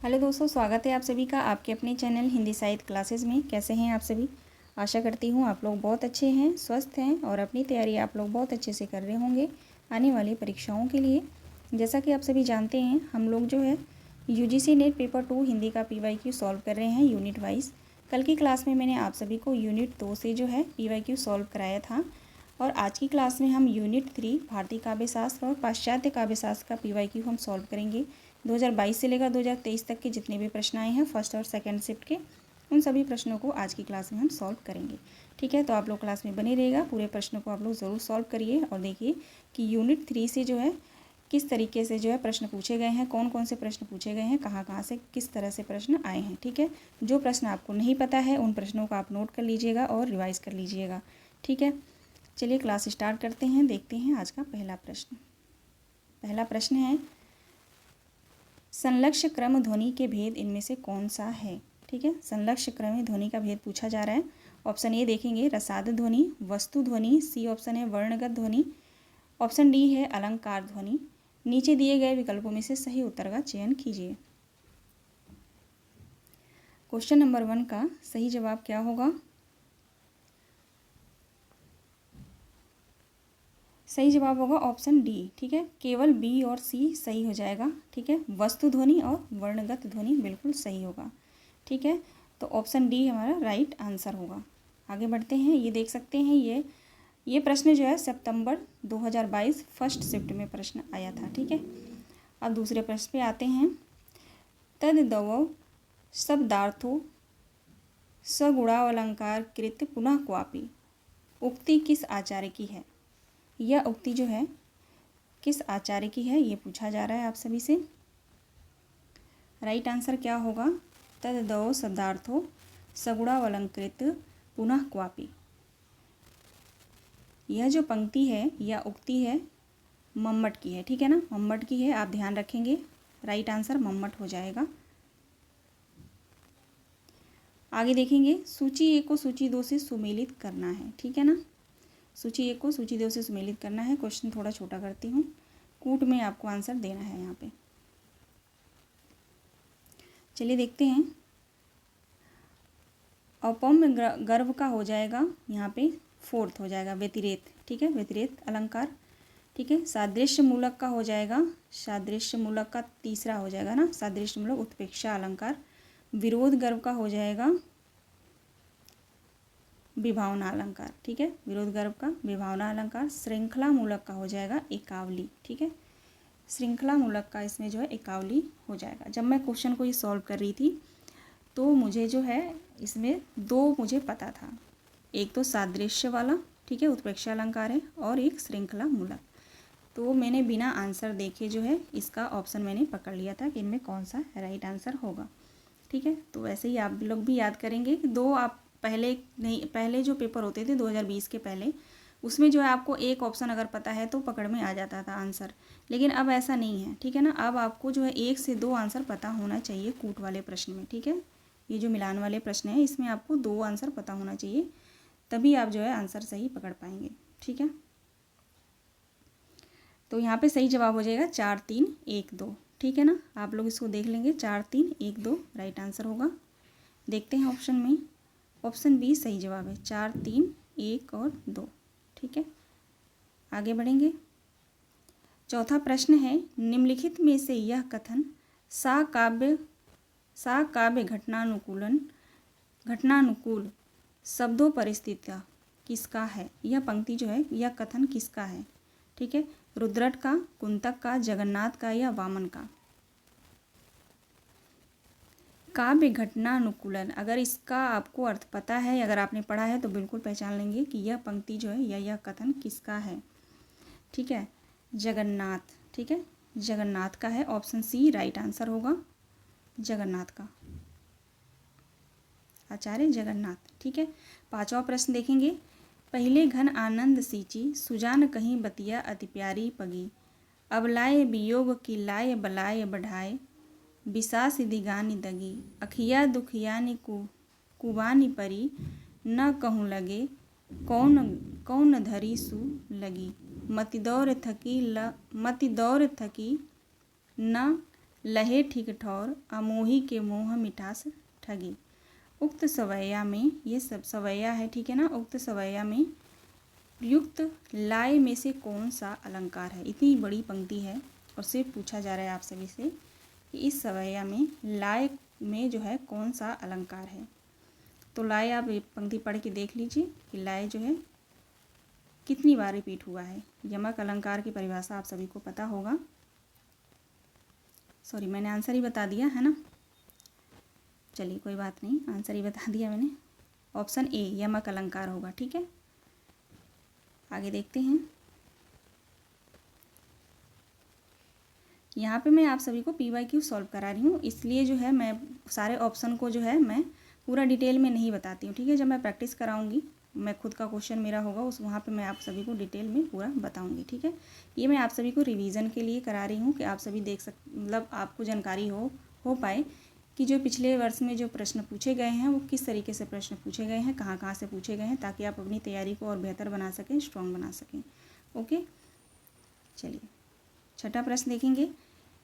Hello दोस्तों, स्वागत है आप सभी का आपके अपने चैनल हिंदी साहित्य क्लासेस में। कैसे हैं आप सभी? आशा करती हूँ आप लोग बहुत अच्छे हैं, स्वस्थ हैं और अपनी तैयारी आप लोग बहुत अच्छे से कर रहे होंगे आने वाली परीक्षाओं के लिए। जैसा कि आप सभी जानते हैं, हम लोग जो है यूजीसी नेट पेपर 2 हिंदी का पीवाईक्यू सॉल्व कर रहे हैं यूनिट वाइज। कल की क्लास में मैंने आप सभी को यूनिट 2 से जो है पीवाईक्यू सॉल्व कराया था और आज की क्लास में हम यूनिट 3 भारतीय काव्य शास्त्र और पाश्चात्य काव्य शास्त्र का पीवाईक्यू हम सॉल्व करेंगे। 2022 से लेकर 2023 तक के जितने भी प्रश्न आए हैं फर्स्ट और सेकंड शिफ्ट के, उन सभी प्रश्नों को आज की क्लास में हम सॉल्व करेंगे। ठीक है, तो आप लोग क्लास में बने रहिएगा, पूरे प्रश्नों को आप लोग ज़रूर सॉल्व करिए और देखिए कि यूनिट 3 से जो है किस तरीके से जो है प्रश्न पूछे गए हैं, कौन कौन से प्रश्न पूछे गए हैं, कहाँ कहाँ से किस तरह से प्रश्न आए हैं। ठीक है, जो प्रश्न आपको नहीं पता है उन प्रश्नों को आप नोट कर लीजिएगा और रिवाइज़ कर लीजिएगा। ठीक है, चलिए क्लास स्टार्ट करते हैं। देखते हैं आज का पहला प्रश्न। पहला प्रश्न है, संलक्ष्य क्रम ध्वनि के भेद इनमें से कौन सा है? ठीक है, संलक्ष्य क्रम ध्वनि का भेद पूछा जा रहा है। ऑप्शन ए देखेंगे रसाद ध्वनि, वस्तु ध्वनि, सी ऑप्शन है वर्णगत ध्वनि, ऑप्शन डी है अलंकार ध्वनि। नीचे दिए गए विकल्पों में से सही उत्तर का चयन कीजिए। क्वेश्चन नंबर 1 का सही जवाब क्या होगा? सही जवाब होगा ऑप्शन डी। ठीक है, केवल बी और सी सही हो जाएगा। ठीक है, वस्तु ध्वनि और वर्णगत ध्वनि बिल्कुल सही होगा। ठीक है, तो ऑप्शन डी हमारा राइट आंसर होगा। आगे बढ़ते हैं। ये देख सकते हैं, ये प्रश्न जो है सितंबर 2022 फर्स्ट शिफ्ट में प्रश्न आया था। ठीक है, अब दूसरे प्रश्न पे आते हैं। तद्दवौ शब्दार्थो सगुणावलंकार कृत पुनः क्वापि उक्ति किस आचार्य की है? यह उक्ति जो है किस आचार्य की है, ये पूछा जा रहा है आप सभी से। राइट आंसर क्या होगा? तद्दवौ शब्दार्थो सगुणावलंकृत पुनः क्वापि। यह जो पंक्ति है या उक्ति है मम्मट की है। ठीक है ना, मम्मट की है, आप ध्यान रखेंगे। राइट आंसर मम्मट हो जाएगा। आगे देखेंगे, सूची 1 को सूची 2 से सुमेलित करना है। ठीक है ना, सूची 1 को सूची 2 से सुमेलित करना है। क्वेश्चन थोड़ा छोटा करती हूँ, कूट में आपको आंसर देना है यहाँ पे। चलिए देखते हैं। औपम्य गर्भ का हो जाएगा यहाँ पे फोर्थ हो जाएगा व्यतिरेक। ठीक है, व्यतिरेक अलंकार। ठीक है, सादृश्य मूलक का हो जाएगा, सादृश्य मूलक का तीसरा हो जाएगा ना, सादृश्य मूलक उत्प्रेक्षा अलंकार। विरोध गर्भ का हो जाएगा विभावना अलंकार। ठीक है, विरोध गर्भ का विभावना अलंकार। श्रृंखला मूलक का हो जाएगा एकावली। ठीक है, श्रृंखला मूलक का इसमें जो है एकावली हो जाएगा। जब मैं क्वेश्चन को ये सॉल्व कर रही थी तो मुझे जो है इसमें दो मुझे पता था, एक तो सादृश्य वाला, ठीक है, उत्प्रेक्षा अलंकार है, और एक श्रृंखला मूलक। तो मैंने बिना आंसर देखे जो है इसका ऑप्शन मैंने पकड़ लिया था कि इनमें कौन सा राइट आंसर होगा। ठीक है, तो वैसे ही आप लोग भी याद करेंगे कि दो आप पहले जो पेपर होते थे 2020 के पहले, उसमें जो है आपको एक ऑप्शन अगर पता है तो पकड़ में आ जाता था आंसर, लेकिन अब ऐसा नहीं है। ठीक है ना, अब आपको जो है 1 से 2 आंसर पता होना चाहिए कूट वाले प्रश्न में। ठीक है, ये जो मिलान वाले प्रश्न है इसमें आपको 2 आंसर पता होना चाहिए, तभी आप जो है आंसर सही पकड़ पाएंगे। ठीक है, तो यहाँ पे सही जवाब हो जाएगा 4 3 1 2। ठीक है ना, आप लोग इसको देख लेंगे, 4 3 1 2 राइट आंसर होगा। देखते हैं ऑप्शन में, ऑप्शन बी सही जवाब है, 4 3 1 और 2। ठीक है, आगे बढ़ेंगे। चौथा प्रश्न है, निम्नलिखित में से यह कथन सा काव्य घटनानुकूल शब्दों परिस्थितियाँ किसका है? यह पंक्ति जो है, यह कथन किसका है? ठीक है, रुद्रट का, कुंतक का, जगन्नाथ का या वामन का? काव्य घटनानुकूलन, अगर इसका आपको अर्थ पता है, अगर आपने पढ़ा है तो बिल्कुल पहचान लेंगे कि यह पंक्ति जो है या यह कथन किसका है। ठीक है, जगन्नाथ। ठीक है, जगन्नाथ का है, ऑप्शन सी राइट आंसर होगा, जगन्नाथ का, आचार्य जगन्नाथ। ठीक है, पांचवा प्रश्न देखेंगे। पहले घन आनंद सींची, सुजान कहीं बतिया अति प्यारी पगी, अब लाए वियोग की लाए बलाए बढ़ाए, बिसास दिगानी दगी, अखिया दुखियानी कुबानी परी, न कहूँ लगे कौन धरी सु लगी, मति दौर थकी न लहे ठीक ठौर, अमोही के मोह मिठास ठगी। उक्त सवैया में, ये सब सवैया है, ठीक है ना। उक्त सवैया में प्रयुक्त लाए में से कौन सा अलंकार है। इतनी बड़ी पंक्ति है और सिर्फ पूछा जा रहा है आप सभी से कि इस सवैया में लाए में जो है कौन सा अलंकार है। तो लाए आप ये पंक्ति पढ़ के देख लीजिए कि लाए जो है कितनी बार रिपीट हुआ है। यमक अलंकार की परिभाषा आप सभी को पता होगा। सॉरी, मैंने आंसर ही बता दिया है ना। चलिए कोई बात नहीं, आंसर ही बता दिया मैंने। ऑप्शन ए यमक अलंकार होगा, ठीक है। आगे देखते हैं। यहाँ पे मैं आप सभी को PYQ सॉल्व करा रही हूँ, इसलिए जो है मैं सारे ऑप्शन को जो है मैं पूरा डिटेल में नहीं बताती हूँ, ठीक है। जब मैं प्रैक्टिस कराऊंगी, मैं खुद का क्वेश्चन मेरा होगा उस वहाँ पे मैं आप सभी को डिटेल में पूरा बताऊंगी, ठीक है। ये मैं आप सभी को रिवीजन के लिए करा रही हूँ कि आप सभी देख मतलब आपको जानकारी हो पाए कि जो पिछले वर्ष में जो प्रश्न पूछे गए हैं वो किस तरीके से प्रश्न पूछे गए हैं, कहाँ कहाँ से पूछे गए हैं, ताकि आप अपनी तैयारी को और बेहतर बना सकें, स्ट्रॉन्ग बना सकें। ओके, चलिए छठा प्रश्न देखेंगे।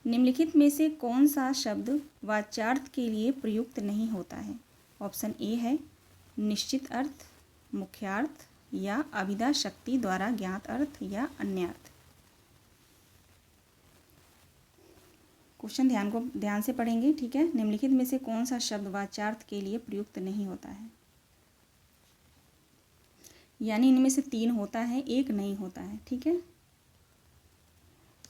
निम्नलिखित में से कौन सा शब्द वाच्यार्थ के लिए प्रयुक्त नहीं होता है। ऑप्शन ए है निश्चित अर्थ, मुख्यार्थ, या अभिधा शक्ति द्वारा ज्ञात अर्थ, या अन्य अर्थ। क्वेश्चन ध्यान से पढ़ेंगे, ठीक है। निम्नलिखित में से कौन सा शब्द वाच्यार्थ के लिए प्रयुक्त नहीं होता है, यानी इनमें से 3 होता है, 1 नहीं होता है, ठीक है।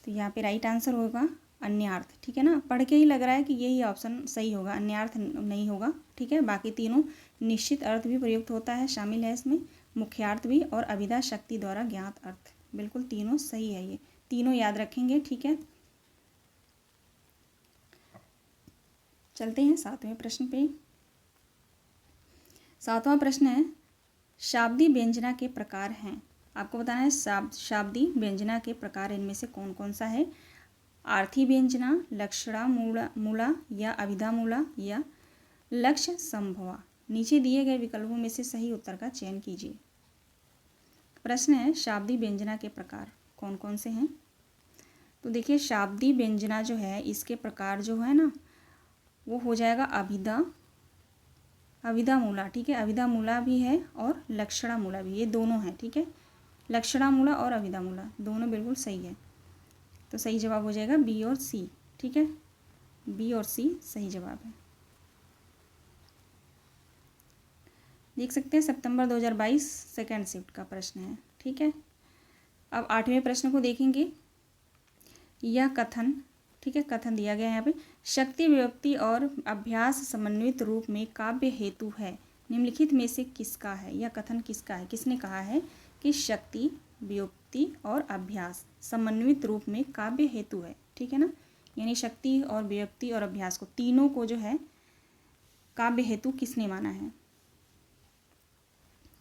तो यहाँ पे राइट आंसर होगा अन्यार्थ, ठीक है ना। पढ़ के ही लग रहा है कि यही ऑप्शन सही होगा, अन्यार्थ नहीं होगा, ठीक है। बाकी तीनों निश्चित अर्थ भी प्रयुक्त होता है, शामिल है इसमें, मुख्यार्थ भी, और अभिधा शक्ति द्वारा ज्ञात अर्थ, बिल्कुल तीनों सही है। ये तीनों याद रखेंगे, ठीक है। चलते हैं 7वें प्रश्न पे। 7वां प्रश्न है शाब्दी व्यंजना के प्रकार हैं। आपको बताना है शाब्दी व्यंजना के प्रकार इनमें से कौन कौन सा है। आर्थी व्यंजना, लक्षणा मूला, या अभिधा मूला, या लक्ष्य संभवा। नीचे दिए गए विकल्पों में से सही उत्तर का चयन कीजिए। प्रश्न है शाब्दी व्यंजना के प्रकार कौन कौन से हैं। तो देखिए शाब्दी व्यंजना जो है इसके प्रकार जो है ना वो हो जाएगा अभिधा मूला, ठीक है। अभिधा मूला भी है और लक्षणा मूला भी, ये दोनों हैं, ठीक है। लक्षणा मूला और अभिधा मूला दोनों बिल्कुल सही है। तो सही जवाब हो जाएगा बी और सी, ठीक है। बी और सी सही जवाब है। देख सकते हैं सितंबर 2022 सेकेंड शिफ्ट का प्रश्न है, ठीक है। अब 8वें प्रश्न को देखेंगे। यह कथन, ठीक है, कथन दिया गया है यहाँ पे, शक्ति विभक्ति और अभ्यास समन्वित रूप में काव्य हेतु है, निम्नलिखित में से किसका है। यह कथन किसका है, किसने कहा है कि शक्ति विभक्ति और अभ्यास समन्वित रूप में काव्य हेतु है, ठीक है ना। यानी शक्ति और विभक्ति और अभ्यास को तीनों को जो है काव्य हेतु किसने माना है।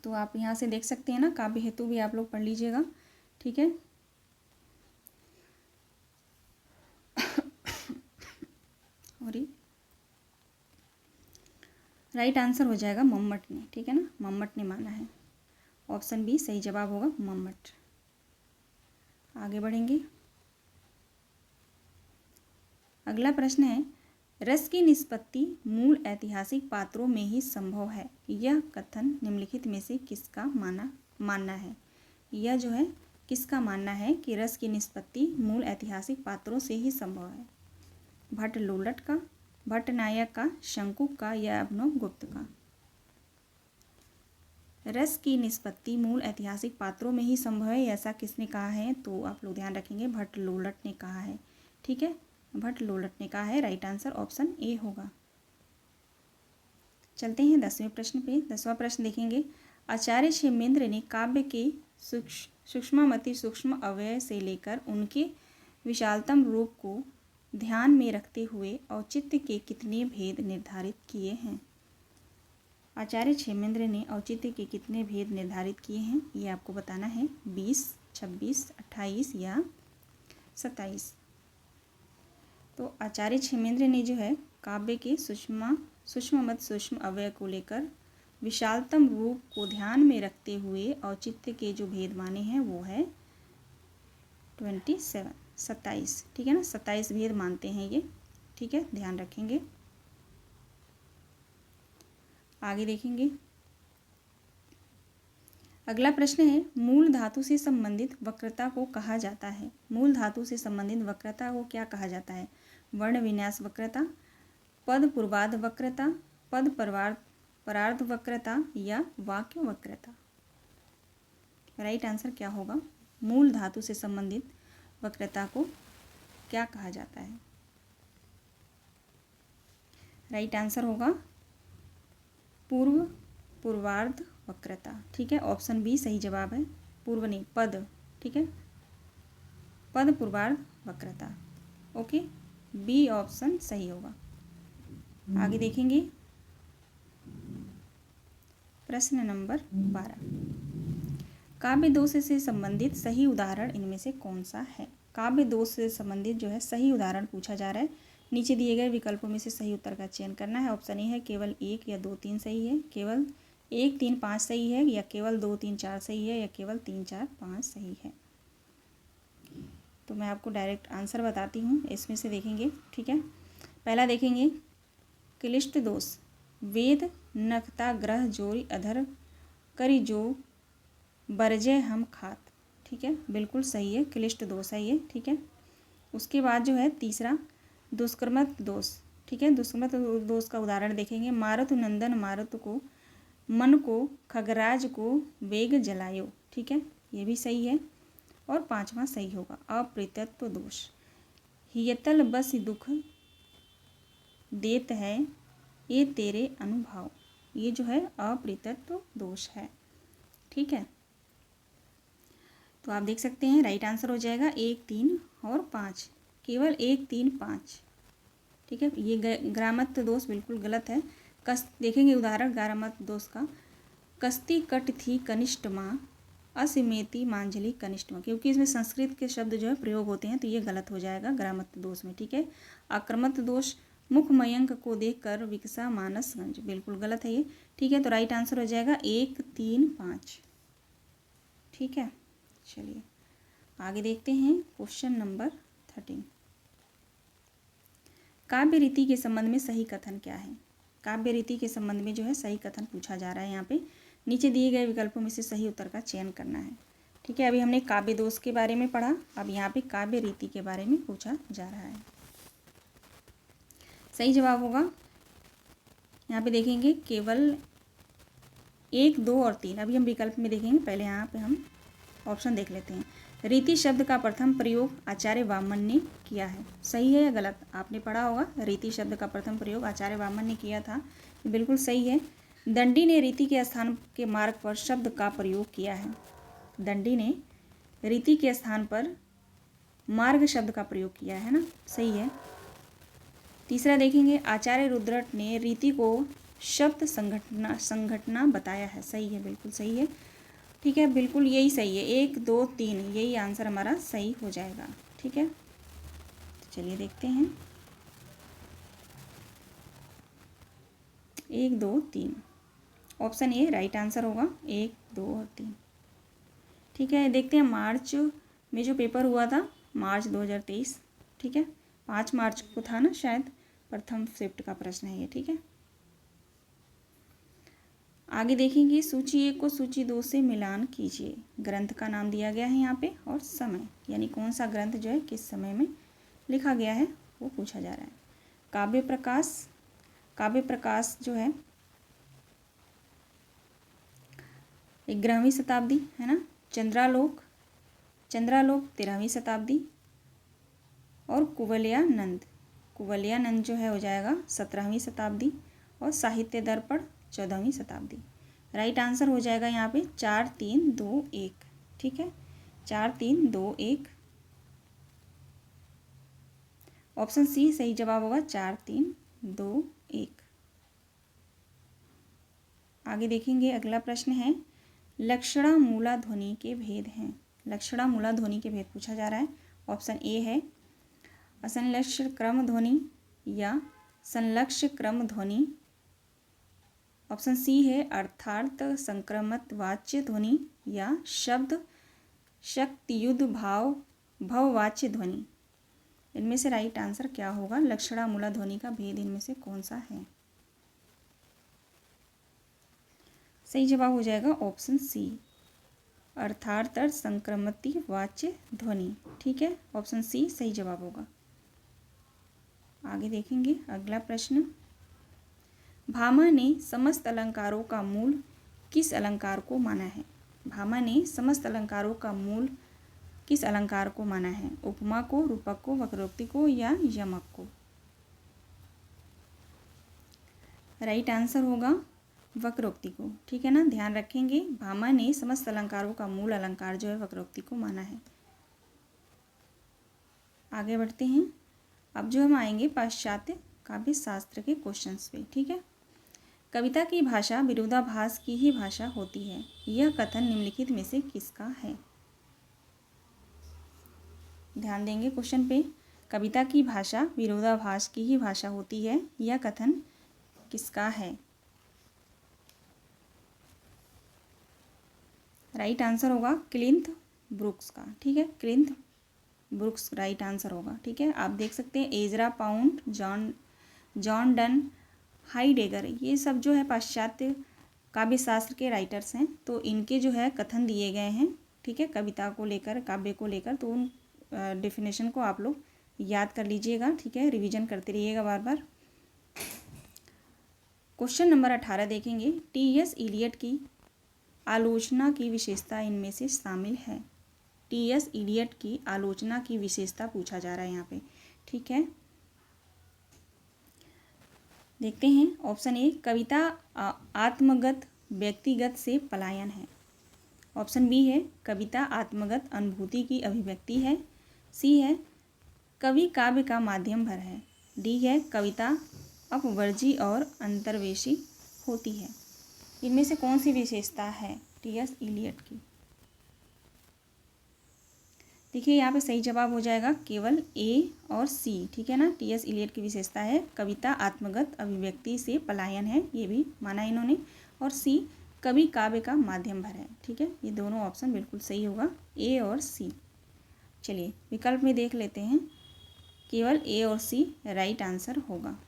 तो आप यहाँ से देख सकते हैं ना, काव्य हेतु भी आप लोग पढ़ लीजिएगा, ठीक है। और राइट आंसर हो जाएगा मम्मट ने, ठीक है ना, मम्मट ने माना है। ऑप्शन बी सही जवाब होगा मम्मट। आगे बढ़ेंगे। अगला प्रश्न है रस की निष्पत्ति मूल ऐतिहासिक पात्रों में ही संभव है, यह कथन निम्नलिखित में से किसका मानना है। यह जो है किसका मानना है कि रस की निष्पत्ति मूल ऐतिहासिक पात्रों से ही संभव है। भट्ट लोलट का, भट्ट नायक का, शंकु का, या अभिनवगुप्त का। रस की निष्पत्ति मूल ऐतिहासिक पात्रों में ही संभव है, ऐसा किसने कहा है। तो आप लोग ध्यान रखेंगे भट्ट लोलट ने कहा है, ठीक है। भट्ट लोलट ने कहा है, राइट आंसर ऑप्शन ए होगा। चलते हैं 10वें प्रश्न पे। 10वां प्रश्न देखेंगे। आचार्य क्षेमेंद्र ने काव्य के सूक्ष्माति सूक्ष्म अवयव से लेकर उनके विशालतम रूप को ध्यान में रखते हुए औचित्य के कितने भेद निर्धारित किए हैं। आचार्य क्षेमेंद्र ने औचित्य के कितने भेद निर्धारित किए हैं, ये आपको बताना है। 20, 26, 28 या 27। तो आचार्य क्षेमेंद्र ने जो है काव्य के सूक्ष्म अवयव को लेकर विशालतम रूप को ध्यान में रखते हुए औचित्य के जो भेद माने हैं वो है 27, ठीक है ना, 27 भेद मानते हैं ये। ठीक है, ध्यान रखेंगे। आगे देखेंगे। अगला प्रश्न है, मूल धातु से संबंधित वक्रता को कहा जाता है। मूल धातु से संबंधित वक्रता को क्या कहा जाता है? वर्ण विन्यास वक्रता, पद पूर्वार्ध वक्रता, पद परार्ध वक्रता या वाक्य वक्रता। राइट आंसर क्या होगा? मूल धातु से संबंधित वक्रता को क्या कहा जाता है? राइट आंसर होगा पूर्वार्ध वक्रता। ठीक है, ऑप्शन बी सही जवाब है। पूर्व नहीं, पद। ठीक है, पद पूर्वार्ध वक्रता। ओके, बी ऑप्शन सही होगा। आगे देखेंगे प्रश्न नंबर 12। काव्य दोष से संबंधित सही उदाहरण इनमें से कौन सा है? काव्य दोष से संबंधित जो है सही उदाहरण पूछा जा रहा है। नीचे दिए गए विकल्पों में से सही उत्तर का चयन करना है। ऑप्शन ए है केवल 1 या 2 3 सही है, केवल 1 3 5 सही है, या केवल 2 3 4 सही है, या केवल 3 4 5 सही है। तो मैं आपको डायरेक्ट आंसर बताती हूँ, इसमें से देखेंगे। ठीक है, पहला देखेंगे क्लिष्ट दोष, वेद नखता ग्रह जोरी अधर करी जो बरजे हम खात। ठीक है, बिल्कुल सही है, क्लिष्ट दोष है ये। ठीक है, उसके बाद जो है तीसरा दुष्कर्मत दोष। ठीक है, दुष्कर्मत दोष का उदाहरण देखेंगे। मारुत नंदन मारुत को मन को खगराज को वेग जलायो। ठीक है, ये भी सही है। और पांचवा सही होगा अप्रीतत्व दोष, हियतल बस दुख देत है ये तेरे अनुभव। ये जो है अप्रीतत्व दोष है। ठीक है, तो आप देख सकते हैं राइट आंसर हो जाएगा 1 3 और 5, केवल 1 3 5। ठीक है, ये ग्रामत्व दोष बिल्कुल गलत है। देखेंगे उदाहरण ग्रामत्व दोष का। कस्ती कट थी कनिष्ठ माँ असिमेति मांझली कनिष्ठ माँ, क्योंकि इसमें संस्कृत के शब्द जो है प्रयोग होते हैं, तो ये गलत हो जाएगा ग्रामत्व दोष में। ठीक है, आक्रमत दोष, मुख मयंक को देखकर विकसा मानसगंज, बिल्कुल गलत है ये। ठीक है, तो राइट आंसर हो जाएगा 1 3 5। ठीक है, चलिए आगे देखते हैं क्वेश्चन नंबर 13। काव्य रीति के संबंध में सही कथन क्या है? काव्य रीति के संबंध में जो है सही कथन पूछा जा रहा है। यहाँ पे नीचे दिए गए विकल्पों में से सही उत्तर का चयन करना है। ठीक है, अभी हमने काव्य दोष के बारे में पढ़ा, अब यहाँ पे काव्य रीति के बारे में पूछा जा रहा है। सही जवाब होगा, यहाँ पे देखेंगे केवल 1 2 और 3। अभी हम विकल्प में देखेंगे, पहले यहाँ पे हम ऑप्शन देख लेते हैं। रीति शब्द का प्रथम प्रयोग आचार्य वामन ने किया है, सही है या गलत? आपने पढ़ा होगा, रीति शब्द का प्रथम प्रयोग आचार्य वामन ने किया था, बिल्कुल सही है। दंडी ने रीति के स्थान के मार्ग पर शब्द का प्रयोग किया है। दंडी ने रीति के स्थान पर मार्ग शब्द का प्रयोग किया है ना, सही है। तीसरा देखेंगे आचार्य रुद्रट ने रीति को शब्द संघटना बताया है, सही है, बिल्कुल सही है। ठीक है, बिल्कुल यही सही है, 1 2 3 यही आंसर हमारा सही हो जाएगा। ठीक है, तो चलिए देखते हैं 1 2 3, ऑप्शन ए राइट आंसर होगा, 1 2 और 3। ठीक है, देखते हैं मार्च में जो पेपर हुआ था, मार्च 2023। ठीक है, 5 मार्च को था ना शायद, प्रथम शिफ्ट का प्रश्न है ये। ठीक है, आगे देखेंगे सूची 1 को सूची 2 से मिलान कीजिए। ग्रंथ का नाम दिया गया है यहाँ पे और समय, यानी कौन सा ग्रंथ जो है किस समय में लिखा गया है वो पूछा जा रहा है। काव्य प्रकाश जो है 11वीं शताब्दी है ना। चंद्रालोक 13वीं शताब्दी। और कुवलयानंद जो है हो जाएगा 17वीं शताब्दी। और साहित्य दर्पण 14वीं शताब्दी। राइट आंसर हो जाएगा यहाँ पे 4 3 2 1। ठीक है, 4 3 2 1, ऑप्शन सी सही जवाब होगा, 4 3 2 1। आगे देखेंगे अगला प्रश्न है लक्षणा मूला ध्वनि के भेद हैं। लक्षणा मूला ध्वनि के भेद पूछा जा रहा है। ऑप्शन ए है असंलक्ष्य क्रम ध्वनि या संलक्ष्य क्रम ध्वनि। ऑप्शन सी है अर्थार्थ संक्रमत वाच्य ध्वनि या शब्द शक्तियुद्ध भाववाच्य ध्वनि। इनमें से राइट आंसर क्या होगा? लक्षणा मूला ध्वनि का भेद इनमें से कौन सा है? सही जवाब हो जाएगा ऑप्शन सी, अर्थात संक्रमति वाच्य ध्वनि। ठीक है, ऑप्शन सी सही जवाब होगा। आगे देखेंगे अगला प्रश्न। भामा ने समस्त अलंकारों का मूल किस अलंकार को माना है? भामा ने समस्त अलंकारों का मूल किस अलंकार को माना है? उपमा को, रूपक को, वक्रोक्ति को या यमक को? राइट आंसर होगा वक्रोक्ति को। ठीक है ना, ध्यान रखेंगे, भामा ने समस्त अलंकारों का मूल अलंकार जो है वक्रोक्ति को माना है। आगे बढ़ते हैं। अब जो हम आएंगे पाश्चात्य काव्य शास्त्र के क्वेश्चंस पे। ठीक है, कविता की भाषा विरोधाभास की ही भाषा होती है, यह कथन निम्नलिखित में से किसका है? ध्यान देंगे क्वेश्चन पे। कविता की भाषा विरोधाभास की ही भाषा होती है, यह कथन किसका है? राइट आंसर होगा क्लिंथ ब्रुक्स का। ठीक है, क्लिंथ ब्रुक्स राइट आंसर होगा। ठीक है, आप देख सकते हैं Ezra pound, John Donne, Heidegger, ये सब जो है पाश्चात्य काव्य शास्त्र के राइटर्स हैं। तो इनके जो है कथन दिए गए हैं। ठीक है, कविता को लेकर, काव्य को लेकर, तो उन डेफिनेशन को आप लोग याद कर लीजिएगा। ठीक है, रिवीजन करते रहिएगा बार बार। क्वेश्चन नंबर 18 देखेंगे। टी.एस. इलियट की आलोचना की विशेषता इनमें से शामिल है? टी.एस. इलियट की आलोचना की विशेषता पूछा जा रहा है यहाँ पे। ठीक है, देखते हैं। ऑप्शन ए, कविता आत्मगत व्यक्तिगत से पलायन है। ऑप्शन बी है, कविता आत्मगत अनुभूति की अभिव्यक्ति है। सी है, कवि काव्य का माध्यम भर है। डी है, कविता अपवर्जी और अंतर्वेशी होती है। इनमें से कौन सी विशेषता है टी.एस. इलियट की? देखिए यहाँ पे सही जवाब हो जाएगा केवल ए और सी। ठीक है ना, टी.एस. इलियट की विशेषता है कविता आत्मगत अभिव्यक्ति से पलायन है, ये भी माना इन्होंने। और सी, कवि काव्य का माध्यम भर है। ठीक है, ये दोनों ऑप्शन बिल्कुल सही होगा, ए और सी। चलिए विकल्प में देख लेते हैं, केवल ए और सी राइट आंसर होगा।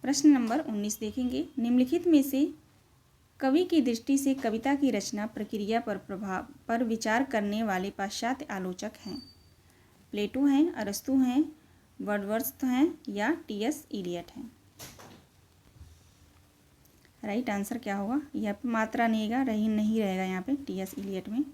प्रश्न नंबर 19 देखेंगे। निम्नलिखित में से कवि की दृष्टि से कविता की रचना प्रक्रिया पर विचार करने वाले पाश्चात्य आलोचक हैं? प्लेटो हैं, अरस्तु हैं, वर्डवर्थ हैं या टी.एस. इलियट हैं? राइट आंसर क्या होगा? यहाँ पे मात्रा नहीं रहेगा यहाँ पे टी.एस. इलियट में।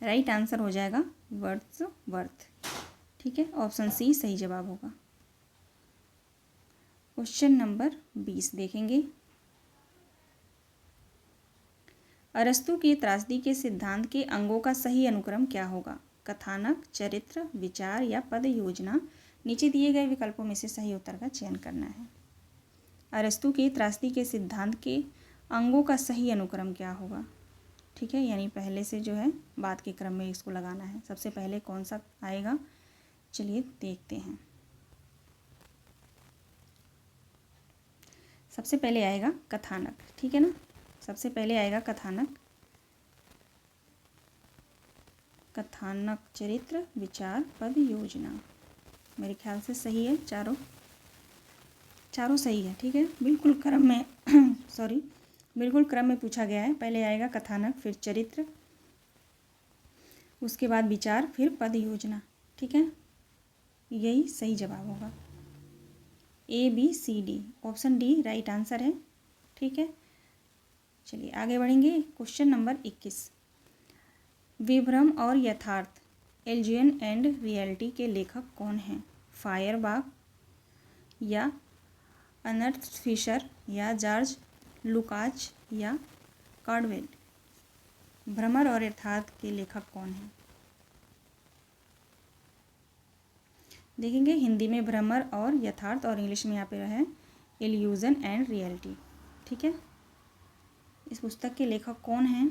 राइट आंसर हो जाएगा वर्ड्सवर्थ। ठीक है, ऑप्शन सी सही जवाब होगा। क्वेश्चन नंबर 20 देखेंगे। अरस्तु के त्रासदी के सिद्धांत के अंगों का सही अनुक्रम क्या होगा? कथानक, चरित्र, विचार या पद योजना? नीचे दिए गए विकल्पों में से सही उत्तर का चयन करना है। अरस्तु के त्रासदी के सिद्धांत के अंगों का सही अनुक्रम क्या होगा? ठीक है, यानी पहले से जो है बाद के क्रम में इसको लगाना है। सबसे पहले कौन सा आएगा, चलिए देखते हैं। सबसे पहले आएगा कथानक। ठीक है ना, सबसे पहले आएगा कथानक। कथानक, चरित्र, विचार, पद, योजना। मेरे ख्याल से सही है, चारों सही है। ठीक है, बिल्कुल क्रम में सॉरी, बिल्कुल क्रम में पूछा गया है। पहले आएगा कथानक, फिर चरित्र, उसके बाद विचार, फिर पद, योजना। ठीक है, यही सही जवाब होगा। A B C D, option D right answer है। ठीक है, चलिए आगे बढ़ेंगे। Question number 21। विभ्रम और यथार्थ, एल्जियन एंड रियलिटी के लेखक कौन हैं? फायरबाख या अर्नस्ट फिशर या जॉर्ज लुकाच या कार्डवेल? भ्रमर और यथार्थ के लेखक कौन हैं? देखेंगे हिंदी में भ्रमर और यथार्थ, और इंग्लिश में यहाँ पे है इल्यूजन एंड रियलिटी। ठीक है, इस पुस्तक के लेखक कौन हैं?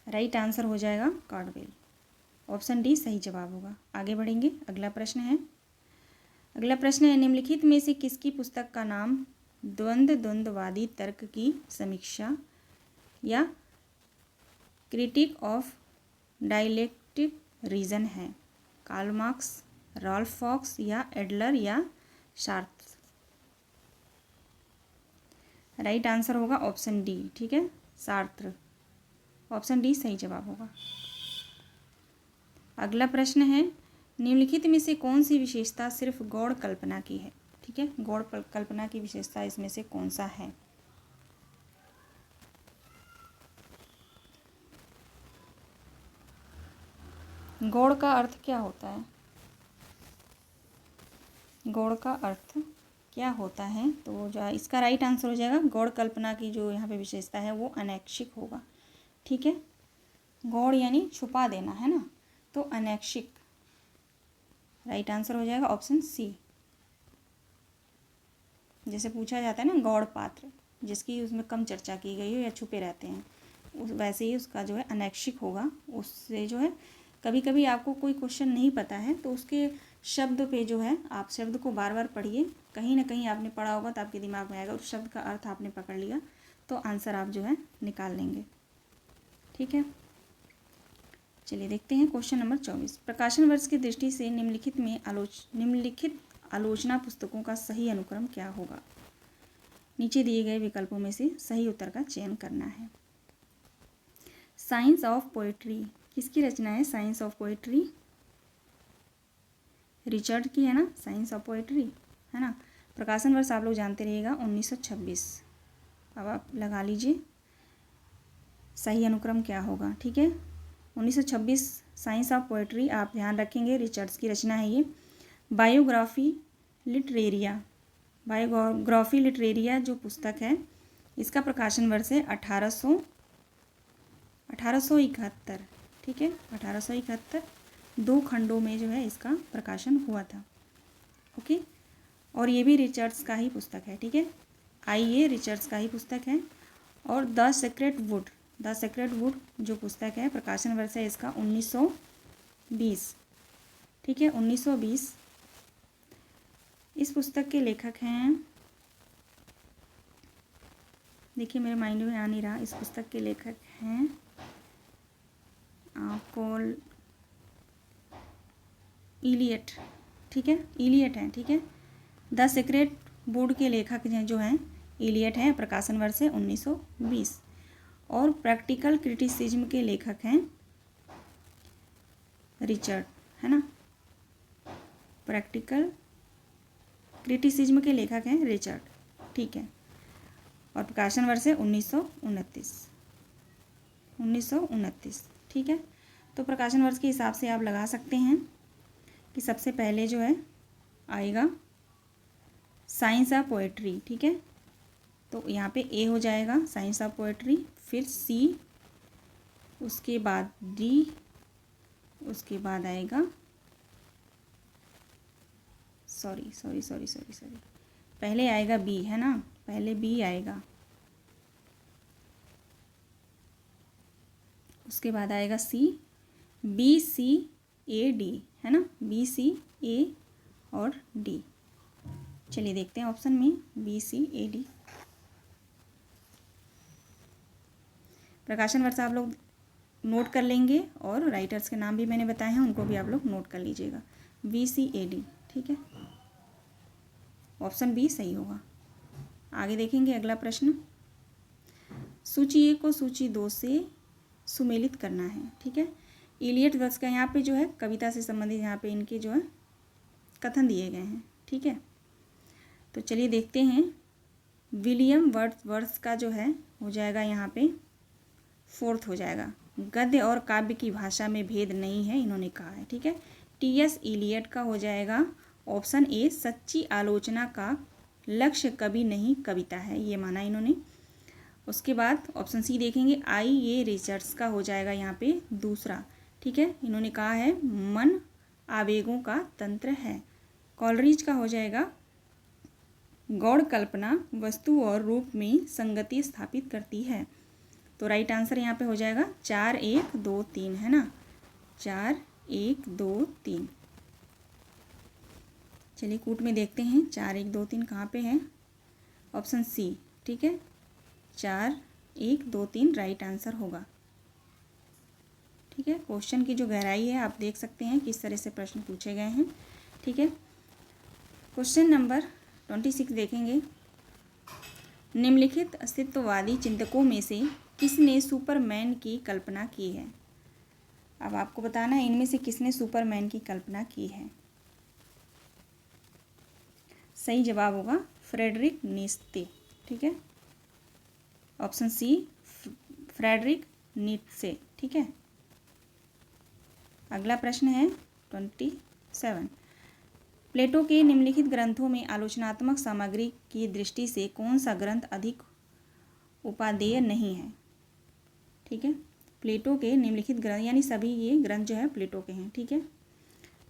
राइट आंसर हो जाएगा कार्डवेल, ऑप्शन डी सही जवाब होगा। आगे बढ़ेंगे, अगला प्रश्न है। अगला प्रश्न है, निम्नलिखित में से किसकी पुस्तक का नाम द्वंद्ववादी तर्क की समीक्षा या क्रिटिक ऑफ डायलेक्टिक रीजन है? कार्ल मार्क्स, रॉल्फ फॉक्स या एडलर या शार्त्र? राइट आंसर होगा ऑप्शन डी, ठीक है, शार्त्र। ऑप्शन डी सही जवाब होगा। अगला प्रश्न है, निम्नलिखित में से कौन सी विशेषता सिर्फ गौड़ कल्पना की है? ठीक है, गौड़ कल्पना की विशेषता इसमें से कौन सा है? गौड़ का अर्थ क्या होता है? गौड़ का अर्थ क्या होता है? तो जो इसका राइट आंसर हो जाएगा, गौड़ कल्पना की जो यहाँ पे विशेषता है वो अनैक्षिक होगा। ठीक है, गौड़ यानी छुपा देना, है ना, तो अनैक्षिक राइट आंसर हो जाएगा ऑप्शन सी। जैसे पूछा जाता है ना गौड़ पात्र, जिसकी उसमें कम चर्चा की गई हो या छुपे रहते हैं, वैसे ही उसका जो है अनैक्षिक होगा। उससे जो है कभी कभी आपको कोई क्वेश्चन नहीं पता है तो उसके शब्द पे जो है आप शब्द को बार बार पढ़िए, कहीं ना कहीं आपने पढ़ा होगा तो आपके दिमाग में आएगा, उस शब्द का अर्थ आपने पकड़ लिया तो आंसर आप जो है निकाल लेंगे। ठीक है, चलिए देखते हैं क्वेश्चन नंबर 24। प्रकाशन वर्ष की दृष्टि से निम्नलिखित आलोचना पुस्तकों का सही अनुक्रम क्या होगा? नीचे दिए गए विकल्पों में से सही उत्तर का चयन करना है। साइंस ऑफ पोएट्री किसकी रचना है? साइंस ऑफ पोएट्री रिचर्ड की है ना, साइंस ऑफ पोएट्री, है ना। प्रकाशन वर्ष आप लोग जानते रहिएगा 1926। अब आप लगा लीजिए सही अनुक्रम क्या होगा। ठीक है, 1926 साइंस ऑफ पोएट्री आप ध्यान रखेंगे, रिचर्ड्स की रचना है ये। बायोग्राफी लिटरेरिया जो पुस्तक है इसका प्रकाशन वर्ष है 1871। ठीक है, 1871 2 खंडों में जो है इसका प्रकाशन हुआ था। ओके, और ये भी रिचर्ड्स का ही पुस्तक है। ठीक है, ये रिचर्ड्स का ही पुस्तक है। और द सीक्रेट वुड जो पुस्तक है प्रकाशन वर्ष है इसका 1920। ठीक है, 1920। इस पुस्तक के लेखक हैं, देखिए मेरे माइंड में आ नहीं रहा, इस पुस्तक के लेखक हैं पॉल इलियट। ठीक है, इलियट हैं। ठीक है, द सीक्रेट वुड के लेखक जो हैं इलियट हैं, प्रकाशन वर्ष है 1920। और प्रैक्टिकल क्रिटिसिज्म के लेखक हैं रिचर्ड, है ना, प्रैक्टिकल क्रिटिसिज्म के लेखक हैं रिचर्ड। ठीक है, और प्रकाशन वर्ष है 1929। ठीक है, तो प्रकाशन वर्ष के हिसाब से आप लगा सकते हैं कि सबसे पहले जो है आएगा साइंस ऑफ पोएट्री। ठीक है, तो यहाँ पे ए हो जाएगा साइंस ऑफ पोएट्री, फिर सी, उसके बाद डी, उसके बाद आएगा सॉरी पहले आएगा बी, है ना, पहले बी आएगा, उसके बाद आएगा सी, बी सी ए डी, है ना, बी सी ए और डी। चलिए देखते हैं ऑप्शन में बी सी ए डी। प्रकाशन वर्ष आप लोग नोट कर लेंगे और राइटर्स के नाम भी मैंने बताए हैं, उनको भी आप लोग नोट कर लीजिएगा, बी सी ए डी। ठीक है, ऑप्शन बी सही होगा। आगे देखेंगे अगला प्रश्न, सूची 1 को सूची 2 से सुमेलित करना है। ठीक है, इलियट वर्ष का यहाँ पे जो है कविता से संबंधित यहाँ पे इनके जो है कथन दिए गए हैं। ठीक है, तो चलिए देखते हैं। विलियम वर्ड्सवर्थ का जो है हो जाएगा यहाँ पे 4th हो जाएगा, गद्य और काव्य की भाषा में भेद नहीं है, इन्होंने कहा है। ठीक है, टी.एस. इलियट का हो जाएगा ऑप्शन ए, सच्ची आलोचना का लक्ष्य कभी नहीं कविता है, ये माना इन्होंने। उसके बाद ऑप्शन सी देखेंगे, ये रिचर्ड्स का हो जाएगा यहाँ पे दूसरा। ठीक है, इन्होंने कहा है मन आवेगों का तंत्र है। कॉलरिज का हो जाएगा गौड़ कल्पना वस्तु और रूप में संगति स्थापित करती है। तो राइट आंसर यहाँ पे हो जाएगा 4 1 2 3, है ना, 4 1 2 3। चलिए कूट में देखते हैं 4 1 2 3 कहाँ पे है। ऑप्शन सी, ठीक है, 4 1 2 3 राइट आंसर होगा। ठीक है, क्वेश्चन की जो गहराई है आप देख सकते हैं किस तरह से प्रश्न पूछे गए हैं। ठीक है, क्वेश्चन नंबर 26 देखेंगे। निम्नलिखित अस्तित्ववादी चिंतकों में से किसने सुपरमैन की कल्पना की है। अब आपको बताना है इनमें से किसने सुपरमैन की कल्पना की है। सही जवाब होगा फ्रेडरिक नीत्शे। ठीक है, ऑप्शन सी फ्रेडरिक नीत्शे। ठीक है, अगला प्रश्न है 27। प्लेटो के निम्नलिखित ग्रंथों में आलोचनात्मक सामग्री की दृष्टि से कौन सा ग्रंथ अधिक उपादेय नहीं है। ठीक है, प्लेटो के निम्नलिखित ग्रंथ यानी सभी ये ग्रंथ जो है प्लेटो के हैं। ठीक है,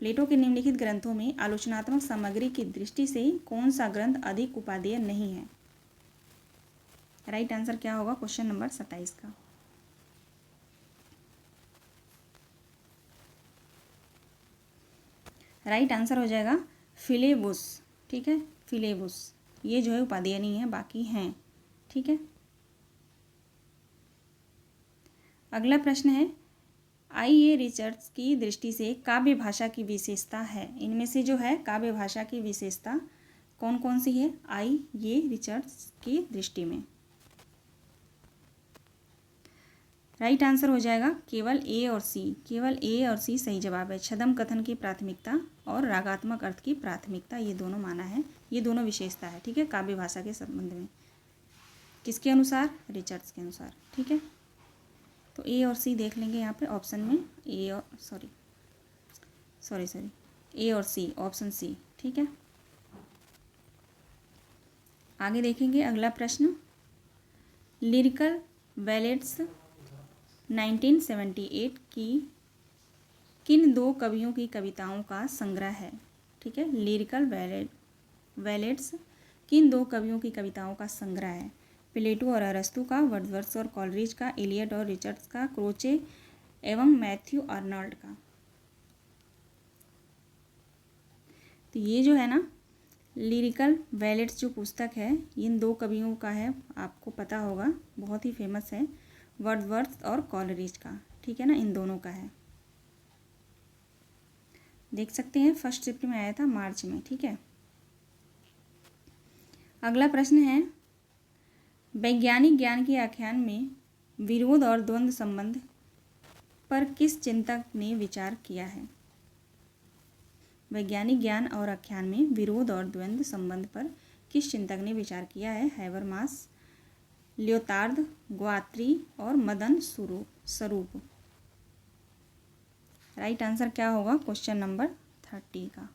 प्लेटो के निम्नलिखित ग्रंथों में आलोचनात्मक सामग्री की दृष्टि से कौन सा ग्रंथ अधिक उपादेय नहीं है। राइट आंसर क्या होगा क्वेश्चन नंबर 27 का। राइट आंसर हो जाएगा फिलेबुस। ठीक है, फिलेबुस ये जो है उपादेय नहीं है, बाकी हैं। ठीक है, अगला प्रश्न है आइए रिचर्ड्स की दृष्टि से काव्य भाषा की विशेषता है। इनमें से जो है काव्य भाषा की विशेषता कौन कौन सी है आइए रिचर्ड्स की दृष्टि में। राइट आंसर हो जाएगा केवल ए और सी। केवल ए और सी सही जवाब है। छद्म कथन की प्राथमिकता और रागात्मक अर्थ की प्राथमिकता ये दोनों माना है, ये दोनों विशेषता है। ठीक है, काव्य भाषा के संबंध में किसके अनुसार, रिचर्ड्स के अनुसार। ठीक है, तो ए और सी देख लेंगे यहाँ पे ऑप्शन में ए और सॉरी ए और सी, ऑप्शन सी। ठीक है, आगे देखेंगे अगला प्रश्न। लिरिकल बैलेड्स 1978 की किन दो कवियों की कविताओं का संग्रह है। ठीक है, लिरिकल बैलेड्स किन दो कवियों की कविताओं का संग्रह है। प्लेटो और अरस्तु का, वर्ड्सवर्थ और कॉलरिज का, इलियट और रिचर्ड्स का, क्रोचे एवं मैथ्यू आर्नल्ड का। तो ये जो है ना लिरिकल बैलेड्स जो पुस्तक है इन दो कवियों का है, आपको पता होगा बहुत ही फेमस है, वर्ड्सवर्थ और कॉलरिज का। ठीक है ना, इन दोनों का है, देख सकते हैं फर्स्ट शिफ्ट में आया था मार्च में। ठीक है, अगला प्रश्न है वैज्ञानिक ज्ञान के आख्यान में विरोध और द्वंद्व संबंध पर किस चिंतक ने विचार किया है। वैज्ञानिक ज्ञान और आख्यान में विरोध और द्वंद्व संबंध पर किस चिंतक ने विचार किया है। हैबरमास, लियोतार्द, ग्वात्री और मदन स्वरूप। राइट आंसर क्या होगा क्वेश्चन नंबर 30 का।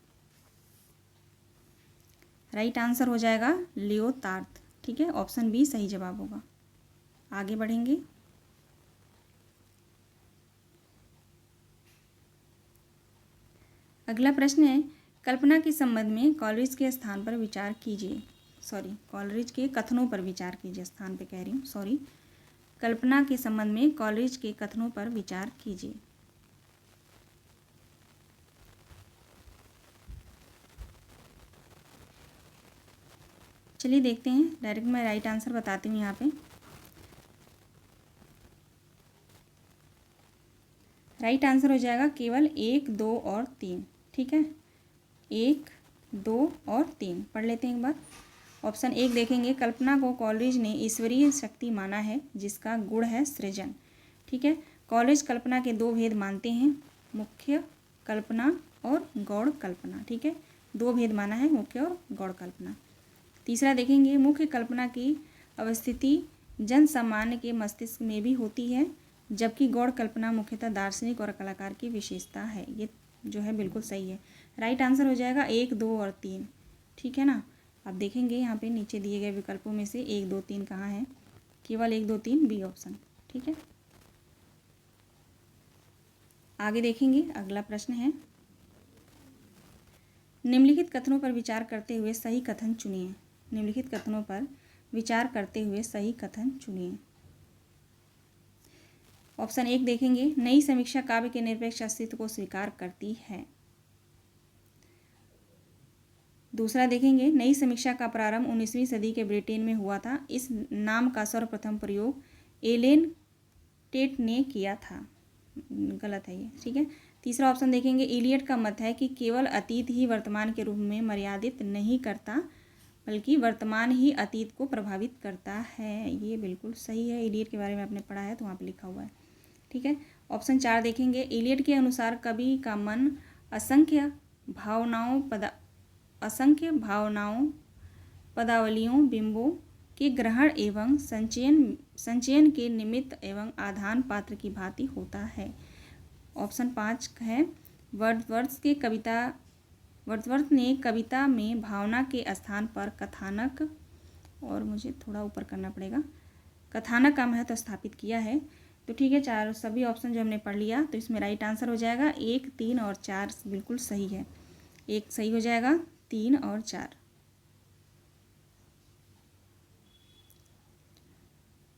राइट आंसर हो जाएगा लियोतार्द। ठीक है, ऑप्शन बी सही जवाब होगा। आगे बढ़ेंगे। अगला प्रश्न है कल्पना के संबंध में कॉलरिज के स्थान पर विचार कीजिए। कॉलरिज के कथनों पर विचार कीजिए, स्थान पे कह रही हूँ, कल्पना के संबंध में कॉलरिज के कथनों पर विचार कीजिए। चलिए देखते हैं, डायरेक्ट मैं राइट आंसर बताती हूँ यहाँ पे। राइट आंसर हो जाएगा केवल 1 2 और 3। ठीक है, 1 2 और 3 पढ़ लेते हैं एक बार। ऑप्शन 1 देखेंगे कल्पना को कॉलरिज ने ईश्वरीय शक्ति माना है जिसका गुण है सृजन। ठीक है, कॉलरिज कल्पना के दो भेद मानते हैं, मुख्य कल्पना और गौड़ कल्पना। ठीक है, दो भेद माना है, मुख्य और गौड़ कल्पना। तीसरा देखेंगे मुख्य कल्पना की अवस्थिति जन सामान्य के मस्तिष्क में भी होती है, जबकि गौड़ कल्पना मुख्यतः दार्शनिक और कलाकार की विशेषता है। ये जो है बिल्कुल सही है। राइट आंसर हो जाएगा 1 2 और 3। ठीक है ना, अब देखेंगे यहाँ पे नीचे दिए गए विकल्पों में से 1 2 3 कहाँ है। केवल 1 2 3 बी ऑप्शन। ठीक है, आगे देखेंगे अगला प्रश्न है निम्नलिखित कथनों पर विचार करते हुए सही कथन चुनिए। निम्नलिखित कथनों पर विचार करते हुए सही कथन चुनिए। ऑप्शन 1 देखेंगे नई समीक्षा काव्य के निरपेक्ष अस्तित्व को स्वीकार करती है। दूसरा देखेंगे, नई समीक्षा का प्रारंभ 19वीं सदी के ब्रिटेन में हुआ था। इस नाम का सर्वप्रथम प्रयोग एलेन टेट ने किया था। गलत है ये, ठीक है। तीसरा ऑप्शन देखेंगे, इलियट का मत है कि केवल अतीत ही वर्तमान के रूप में मर्यादित नहीं करता, बल्कि वर्तमान ही अतीत को प्रभावित करता है। ये बिल्कुल सही है। इलियट के बारे में आपने पढ़ा है तो वहाँ पे लिखा हुआ है, ठीक है। ऑप्शन 4 देखेंगे, इलियट के अनुसार कवि का मन असंख्य भावनाओं, पदावलियों, बिंबों के ग्रहण एवं संचयन के निमित्त एवं आधान पात्र की भांति होता है। ऑप्शन 5 है, वर्ड्सवर्थ ने कविता में भावना के स्थान पर कथानक, और मुझे थोड़ा ऊपर करना पड़ेगा, कथानक का महत्व स्थापित किया है। तो ठीक है, चार सभी ऑप्शन जो हमने पढ़ लिया, तो इसमें राइट आंसर हो जाएगा 1, 3 और 4 बिल्कुल सही है। 1 सही हो जाएगा, 3 और 4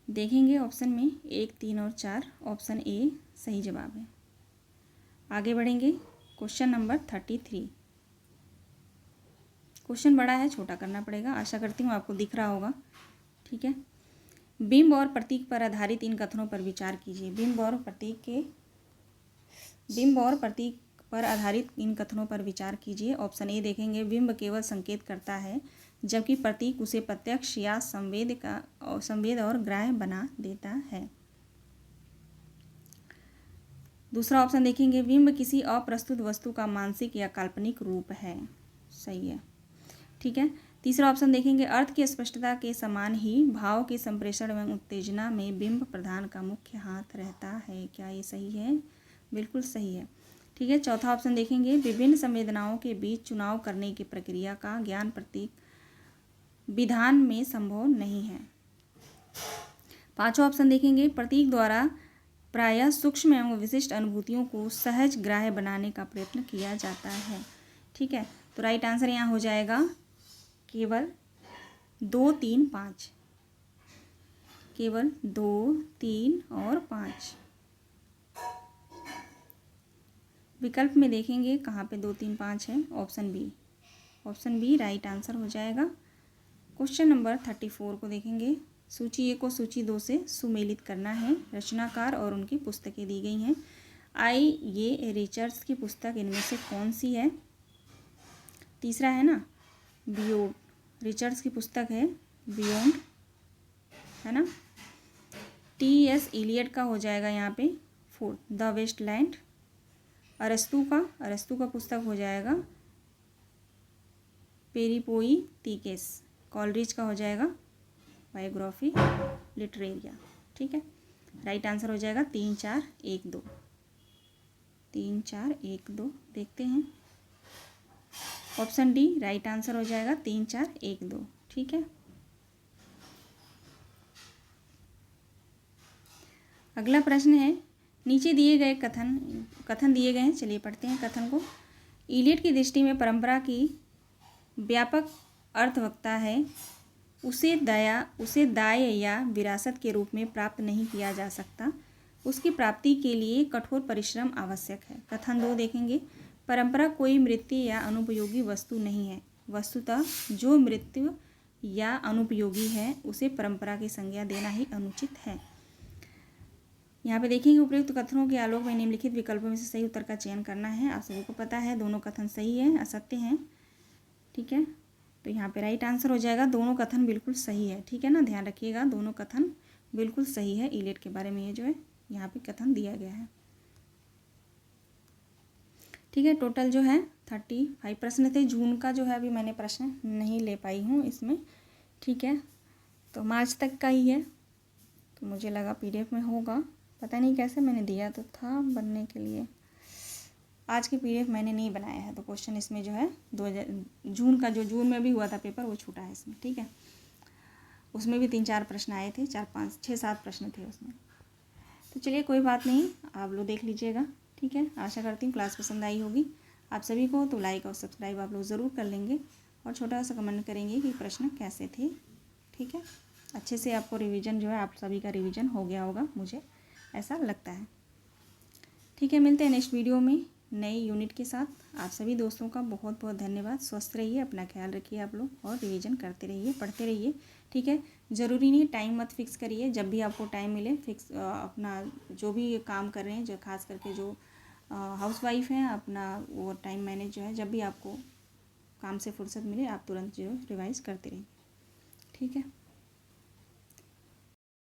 देखेंगे ऑप्शन में 1, 3 और 4, ऑप्शन ए सही जवाब है। आगे बढ़ेंगे, क्वेश्चन नंबर 33। क्वेश्चन बड़ा है, छोटा करना पड़ेगा, आशा करती हूँ आपको दिख रहा होगा, ठीक है। बिंब और प्रतीक पर आधारित इन कथनों पर विचार कीजिए। बिंब और प्रतीक पर आधारित इन कथनों पर विचार कीजिए। ऑप्शन ए देखेंगे, बिंब केवल संकेत करता है, जबकि प्रतीक उसे प्रत्यक्ष या संवेद और ग्राह्य बना देता है। दूसरा ऑप्शन देखेंगे, बिंब किसी अप्रस्तुत वस्तु का मानसिक या काल्पनिक रूप है। सही है, ठीक है। तीसरा ऑप्शन देखेंगे, अर्थ की स्पष्टता के समान ही भाव के संप्रेषण एवं उत्तेजना में बिंब प्रधान का मुख्य हाथ रहता है। क्या ये सही है? बिल्कुल सही है, ठीक है। चौथा ऑप्शन देखेंगे, विभिन्न संवेदनाओं के बीच चुनाव करने की प्रक्रिया का ज्ञान प्रतीक विधान में संभव नहीं है। पांचवा ऑप्शन देखेंगे, प्रतीक द्वारा प्रायः सूक्ष्म एवं विशिष्ट अनुभूतियों को सहज ग्राह्य बनाने का प्रयत्न किया जाता है, ठीक है। तो राइट आंसर यहाँ हो जाएगा केवल 2, 3, 5, केवल 2, 3 और 5। विकल्प में देखेंगे कहाँ पे 2, 3, 5 है, ऑप्शन बी राइट आंसर हो जाएगा। क्वेश्चन नंबर 34 को देखेंगे, सूची 1 को सूची 2 से सुमेलित करना है। रचनाकार और उनकी पुस्तकें दी गई हैं। ये रिचर्ड्स की पुस्तक इनमें से कौन सी है? तीसरा है ना, बियॉन्ड, रिचर्ड्स की पुस्तक है बियॉन्ड, है ना। T.S. इलियट का हो जाएगा यहाँ पे 4 द वेस्टलैंड। अरस्तु का पुस्तक हो जाएगा पेरिपोइथिकेस। कॉलरिज का हो जाएगा बायोग्राफी लिटरेरिया, ठीक है। राइट आंसर हो जाएगा 3, 4, 1, 2। 3, 4, 1, 2 देखते हैं। ऑप्शन डी राइट आंसर हो जाएगा 3, 4, 1, 2, ठीक है। अगला प्रश्न है, नीचे दिए गए कथन दिए गए हैं, चलिए पढ़ते हैं कथन को। इलियट की दृष्टि में परंपरा की व्यापक अर्थवत्ता है, उसे दाय या विरासत के रूप में प्राप्त नहीं किया जा सकता, उसकी प्राप्ति के लिए कठोर परिश्रम आवश्यक है। कथन 2 देखेंगे, परंपरा कोई मृत्यु या अनुपयोगी वस्तु नहीं है, वस्तुतः जो मृत्यु या अनुपयोगी है उसे परंपरा की संज्ञा देना ही अनुचित है। यहाँ पे देखेंगे, उपयुक्त कथनों के आलोक में निम्नलिखित विकल्पों में से सही उत्तर का चयन करना है। आप सभी को पता है दोनों कथन सही है, असत्य हैं, ठीक है। तो यहाँ पे राइट आंसर हो जाएगा, दोनों कथन बिल्कुल सही है, ठीक है ना, ध्यान रखिएगा, दोनों कथन बिल्कुल सही है। इलियट के बारे में ये जो है यहाँ पे कथन दिया गया है, ठीक है। टोटल जो है 35 प्रश्न थे। जून का जो है अभी मैंने प्रश्न नहीं ले पाई हूँ इसमें, ठीक है। तो मार्च तक का ही है, तो मुझे लगा PDF में होगा, पता नहीं कैसे, मैंने दिया तो था बनने के लिए। आज की PDF मैंने नहीं बनाया है, तो क्वेश्चन इसमें जो है 2000 जून का, जो जून में भी हुआ था पेपर, वो छूटा है इसमें, ठीक है। उसमें भी 3-4 प्रश्न आए थे, 4, 5, 6, 7 प्रश्न थे उसमें। तो चलिए कोई बात नहीं, आप लोग देख लीजिएगा, ठीक है। आशा करती हूँ क्लास पसंद आई होगी आप सभी को, तो लाइक और सब्सक्राइब आप लोग ज़रूर कर लेंगे और छोटा सा कमेंट करेंगे कि प्रश्न कैसे थे, ठीक है। अच्छे से आपको रिवीजन जो है, आप सभी का रिवीजन हो गया होगा, मुझे ऐसा लगता है, ठीक है। मिलते हैं नेक्स्ट वीडियो में। नए यूनिट के साथ। आप सभी दोस्तों का बहुत बहुत धन्यवाद। स्वस्थ रहिए, अपना ख्याल रखिए आप लोग, और रिवीजन करते रहिए, पढ़ते रहिए। ठीक है, ज़रूरी नहीं टाइम मत फिक्स करिए, जब भी आपको टाइम मिले फिक्स अपना जो भी काम कर रहे हैं, जो खास करके जो हाउसवाइफ हैं, अपना वो टाइम मैनेज जो है, जब भी आपको काम से फुर्सत मिले आप तुरंत जो रिवाइज़ करते रहिए। ठीक है।